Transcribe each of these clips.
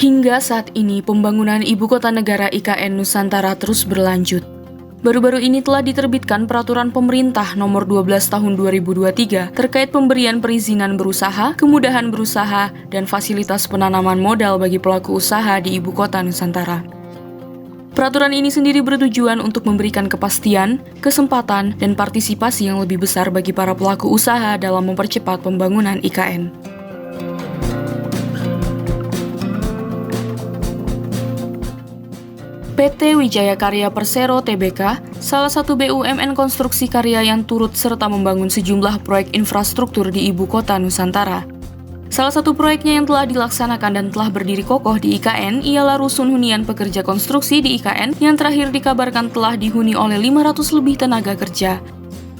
Hingga saat ini, pembangunan Ibu Kota Negara IKN Nusantara terus berlanjut. Baru-baru ini telah diterbitkan Peraturan Pemerintah Nomor 12 Tahun 2023 terkait pemberian perizinan berusaha, kemudahan berusaha, dan fasilitas penanaman modal bagi pelaku usaha di Ibu Kota Nusantara. Peraturan ini sendiri bertujuan untuk memberikan kepastian, kesempatan, dan partisipasi yang lebih besar bagi para pelaku usaha dalam mempercepat pembangunan IKN. PT Wijaya Karya Persero Tbk, salah satu BUMN konstruksi karya yang turut serta membangun sejumlah proyek infrastruktur di Ibu Kota Nusantara. Salah satu proyeknya yang telah dilaksanakan dan telah berdiri kokoh di IKN ialah Rusun Hunian Pekerja Konstruksi di IKN yang terakhir dikabarkan telah dihuni oleh 500 lebih tenaga kerja.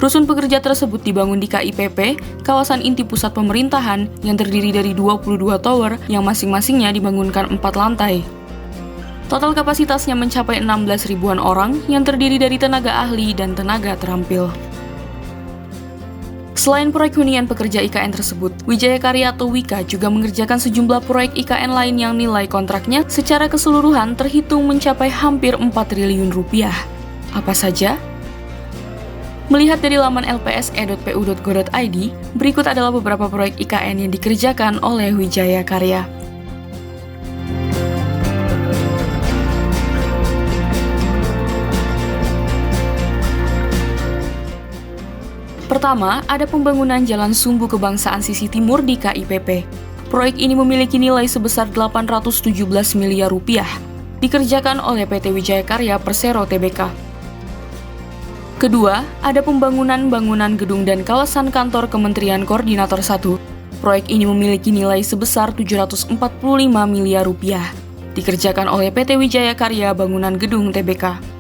Rusun pekerja tersebut dibangun di KIPP, kawasan inti pusat pemerintahan yang terdiri dari 22 tower yang masing-masingnya dibangunkan 4 lantai. Total kapasitasnya mencapai 16 ribuan orang yang terdiri dari tenaga ahli dan tenaga terampil. Selain proyek hunian pekerja IKN tersebut, Wijaya Karya atau Wika juga mengerjakan sejumlah proyek IKN lain yang nilai kontraknya secara keseluruhan terhitung mencapai hampir 4 triliun rupiah. Apa saja? Melihat dari laman lpse.pu.go.id, berikut adalah beberapa proyek IKN yang dikerjakan oleh Wijaya Karya. Pertama, ada pembangunan Jalan Sumbu Kebangsaan Sisi Timur di KIPP. Proyek ini memiliki nilai sebesar 817 miliar rupiah, dikerjakan oleh PT Wijaya Karya Persero Tbk. Kedua, ada pembangunan bangunan gedung dan kawasan kantor Kementerian Koordinator 1. Proyek ini memiliki nilai sebesar 745 miliar rupiah, dikerjakan oleh PT Wijaya Karya Bangunan Gedung Tbk.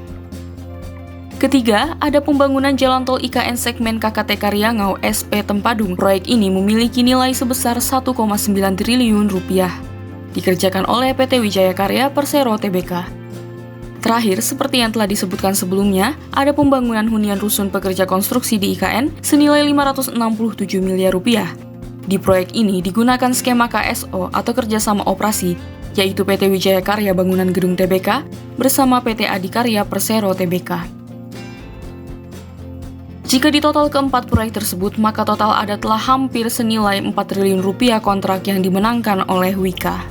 Ketiga, ada pembangunan jalan tol IKN segmen KKT Karyangau SP Tempadung. Proyek ini memiliki nilai sebesar 1,9 triliun rupiah, dikerjakan oleh PT Wijaya Karya Persero Tbk. Terakhir, seperti yang telah disebutkan sebelumnya, ada pembangunan hunian rusun pekerja konstruksi di IKN senilai 567 miliar rupiah. Di proyek ini digunakan skema KSO atau kerjasama operasi, yaitu PT Wijaya Karya Bangunan Gedung Tbk bersama PT Adikarya Persero Tbk. Jika ditotal keempat proyek tersebut, maka total ada telah hampir senilai 4 triliun rupiah kontrak yang dimenangkan oleh Wika.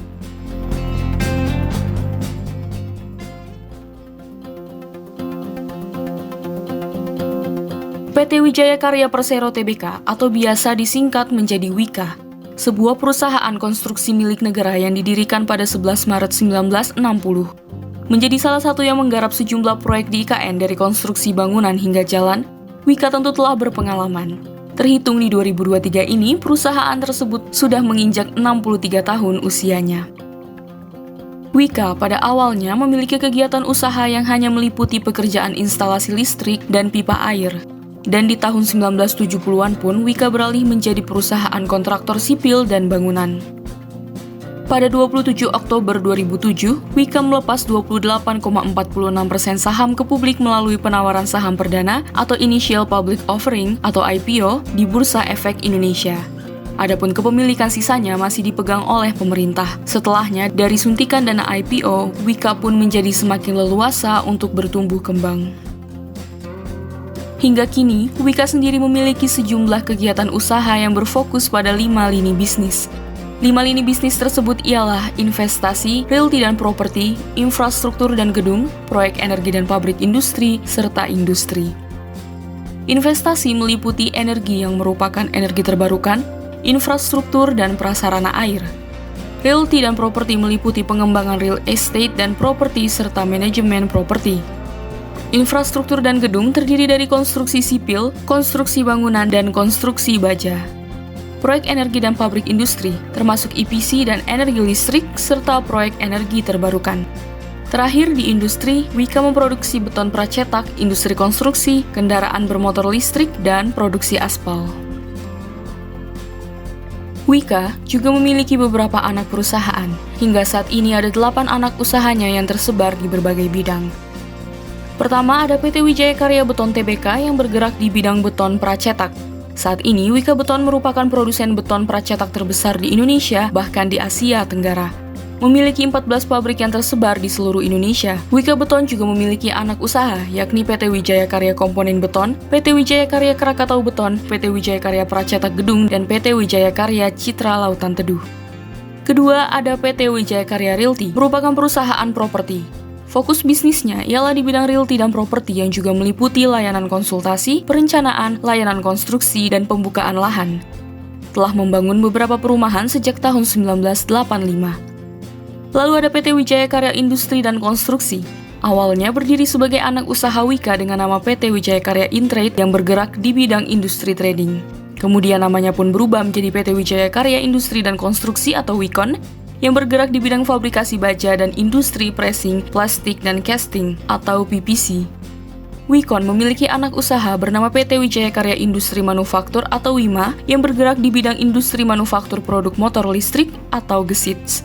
PT Wijaya Karya Persero Tbk atau biasa disingkat menjadi Wika, sebuah perusahaan konstruksi milik negara yang didirikan pada 11 Maret 1960. Menjadi salah satu yang menggarap sejumlah proyek di IKN dari konstruksi bangunan hingga jalan, Wika tentu telah berpengalaman. Terhitung di 2023 ini, perusahaan tersebut sudah menginjak 63 tahun usianya. Wika pada awalnya memiliki kegiatan usaha yang hanya meliputi pekerjaan instalasi listrik dan pipa air. Dan di tahun 1970-an pun, Wika beralih menjadi perusahaan kontraktor sipil dan bangunan. Pada 27 Oktober 2007, Wika melepas 28,46% saham ke publik melalui penawaran saham perdana atau Initial Public Offering atau IPO di Bursa Efek Indonesia. Adapun kepemilikan sisanya masih dipegang oleh pemerintah. Setelahnya, dari suntikan dana IPO, Wika pun menjadi semakin leluasa untuk bertumbuh kembang. Hingga kini, Wika sendiri memiliki sejumlah kegiatan usaha yang berfokus pada 5 lini bisnis. 5 lini bisnis tersebut ialah investasi, realty dan properti, infrastruktur dan gedung, proyek energi dan pabrik industri, serta industri. Investasi meliputi energi yang merupakan energi terbarukan, infrastruktur dan prasarana air. Realty dan properti meliputi pengembangan real estate dan properti serta manajemen properti. Infrastruktur dan gedung terdiri dari konstruksi sipil, konstruksi bangunan, dan konstruksi baja. Proyek energi dan pabrik industri, termasuk EPC dan energi listrik, serta proyek energi terbarukan. Terakhir di industri, Wika memproduksi beton pracetak, industri konstruksi, kendaraan bermotor listrik, dan produksi aspal. Wika juga memiliki beberapa anak perusahaan. Hingga saat ini ada 8 anak usahanya yang tersebar di berbagai bidang. Pertama ada PT Wijaya Karya Beton Tbk yang bergerak di bidang beton pracetak. Saat ini, Wika Beton merupakan produsen beton pracetak terbesar di Indonesia, bahkan di Asia Tenggara. memiliki 14 pabrik yang tersebar di seluruh Indonesia. Wika Beton juga memiliki anak usaha, yakni PT Wijaya Karya Komponen Beton, PT Wijaya Karya Krakatau Beton, PT Wijaya Karya Pracetak Gedung, dan PT Wijaya Karya Citra Lautan Teduh. Kedua, ada PT Wijaya Karya Realty, merupakan perusahaan properti. Fokus bisnisnya ialah di bidang realty dan properti yang juga meliputi layanan konsultasi, perencanaan, layanan konstruksi, dan pembukaan lahan. Telah membangun beberapa perumahan sejak tahun 1985. Lalu ada PT Wijaya Karya Industri dan Konstruksi. Awalnya berdiri sebagai anak usaha Wika dengan nama PT Wijaya Karya Intrade yang bergerak di bidang industri trading. Kemudian namanya pun berubah menjadi PT Wijaya Karya Industri dan Konstruksi atau Wikon yang bergerak di bidang fabrikasi baja dan industri pressing, plastik, dan casting atau PPC. Wikon memiliki anak usaha bernama PT Wijaya Karya Industri Manufaktur atau WIMA yang bergerak di bidang industri manufaktur produk motor listrik atau GESITS.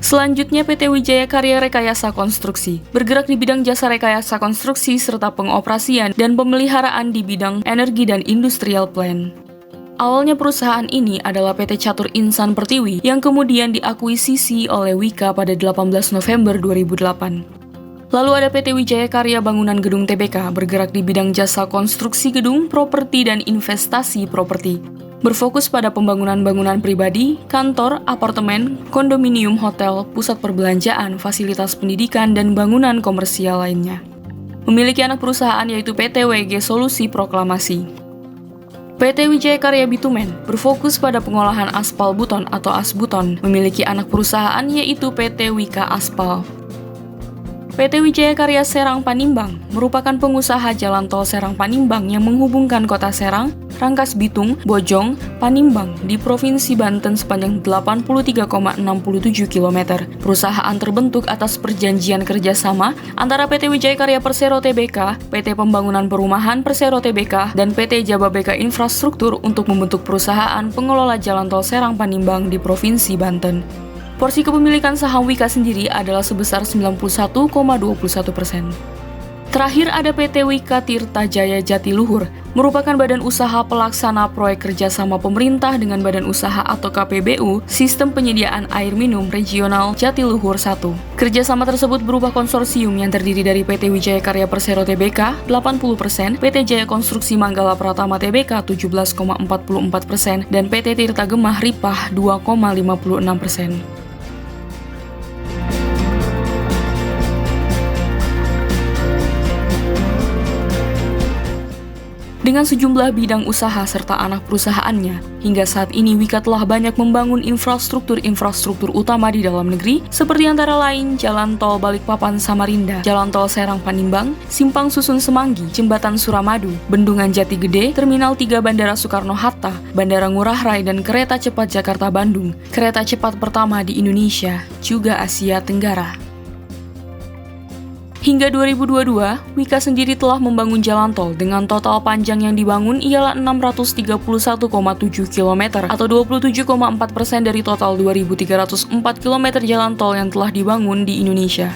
Selanjutnya PT Wijaya Karya Rekayasa Konstruksi, bergerak di bidang jasa rekayasa konstruksi serta pengoperasian dan pemeliharaan di bidang energi dan industrial plant. Awalnya perusahaan ini adalah PT Catur Insan Pertiwi yang kemudian diakuisisi oleh Wika pada 18 November 2008. Lalu ada PT Wijaya Karya Bangunan Gedung Tbk, bergerak di bidang jasa konstruksi gedung, properti, dan investasi properti. Berfokus pada pembangunan bangunan pribadi, kantor, apartemen, kondominium, hotel, pusat perbelanjaan, fasilitas pendidikan, dan bangunan komersial lainnya. Memiliki anak perusahaan yaitu PT WG Solusi Proklamasi. PT Wijaya Karya Bitumen berfokus pada pengolahan aspal buton atau asbuton, memiliki anak perusahaan yaitu PT Wika Aspal. PT Wijaya Karya Serang Panimbang merupakan pengusaha jalan tol Serang Panimbang yang menghubungkan kota Serang, Rangkas Bitung, Bojong, Panimbang di Provinsi Banten sepanjang 83,67 km. Perusahaan terbentuk atas perjanjian kerjasama antara PT Wijaya Karya Persero Tbk, PT Pembangunan Perumahan Persero Tbk, dan PT Jababeka Infrastruktur untuk membentuk perusahaan pengelola jalan tol Serang Panimbang di Provinsi Banten. Porsi kepemilikan saham Wika sendiri adalah sebesar 91,21%. Terakhir ada PT Wika Tirta Jaya Jatiluhur, merupakan badan usaha pelaksana proyek kerjasama pemerintah dengan badan usaha atau KPBU Sistem Penyediaan Air Minum Regional Jatiluhur 1. Kerjasama tersebut berupa konsorsium yang terdiri dari PT Wijaya Karya Persero Tbk 80%, PT Jaya Konstruksi Manggala Pratama Tbk 17,44%, dan PT Tirta Gemah Ripah 2,56%. Dengan sejumlah bidang usaha serta anak perusahaannya, hingga saat ini Wika telah banyak membangun infrastruktur utama di dalam negeri, seperti antara lain Jalan Tol Balikpapan Samarinda, Jalan Tol Serang Panimbang, Simpang Susun Semanggi, Jembatan Suramadu, Bendungan Jati Gede, Terminal 3 Bandara Soekarno-Hatta, Bandara Ngurah Rai, dan Kereta Cepat Jakarta-Bandung, kereta cepat pertama di Indonesia, juga Asia Tenggara. Hingga 2022, Wika sendiri telah membangun jalan tol dengan total panjang yang dibangun ialah 631,7 km atau 27,4% dari total 2.304 km jalan tol yang telah dibangun di Indonesia.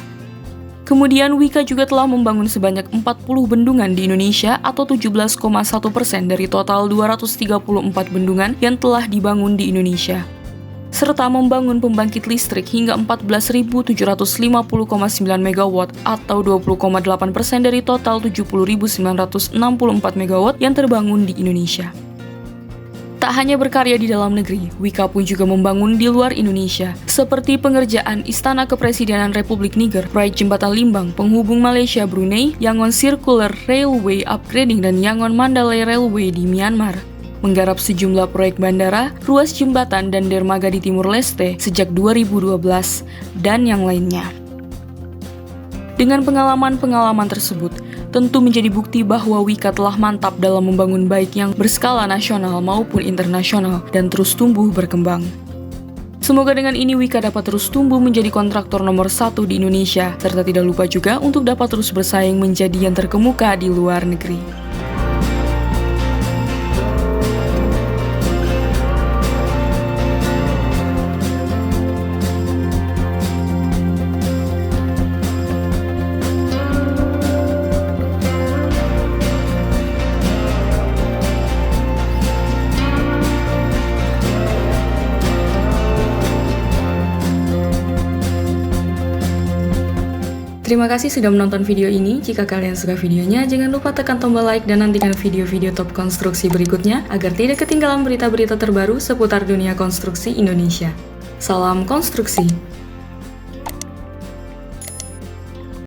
Kemudian Wika juga telah membangun sebanyak 40 bendungan di Indonesia atau 17,1% dari total 234 bendungan yang telah dibangun di Indonesia, serta membangun pembangkit listrik hingga 14.750,9 MW atau 20,8% dari total 70.964 MW yang terbangun di Indonesia. Tak hanya berkarya di dalam negeri, Wika pun juga membangun di luar Indonesia, seperti pengerjaan Istana Kepresidenan Republik Niger, proyek Jembatan Limbang, penghubung Malaysia Brunei, Yangon Circular Railway Upgrading, dan Yangon Mandalay Railway di Myanmar. Menggarap sejumlah proyek bandara, ruas jembatan, dan dermaga di Timur Leste sejak 2012, dan yang lainnya. Dengan pengalaman-pengalaman tersebut, tentu menjadi bukti bahwa Wika telah mantap dalam membangun baik yang berskala nasional maupun internasional dan terus tumbuh berkembang. Semoga dengan ini Wika dapat terus tumbuh menjadi kontraktor nomor 1 di Indonesia, serta tidak lupa juga untuk dapat terus bersaing menjadi yang terkemuka di luar negeri. Terima kasih sudah menonton video ini. Jika kalian suka videonya, jangan lupa tekan tombol like dan nantikan video-video top konstruksi berikutnya agar tidak ketinggalan berita-berita terbaru seputar dunia konstruksi Indonesia. Salam konstruksi!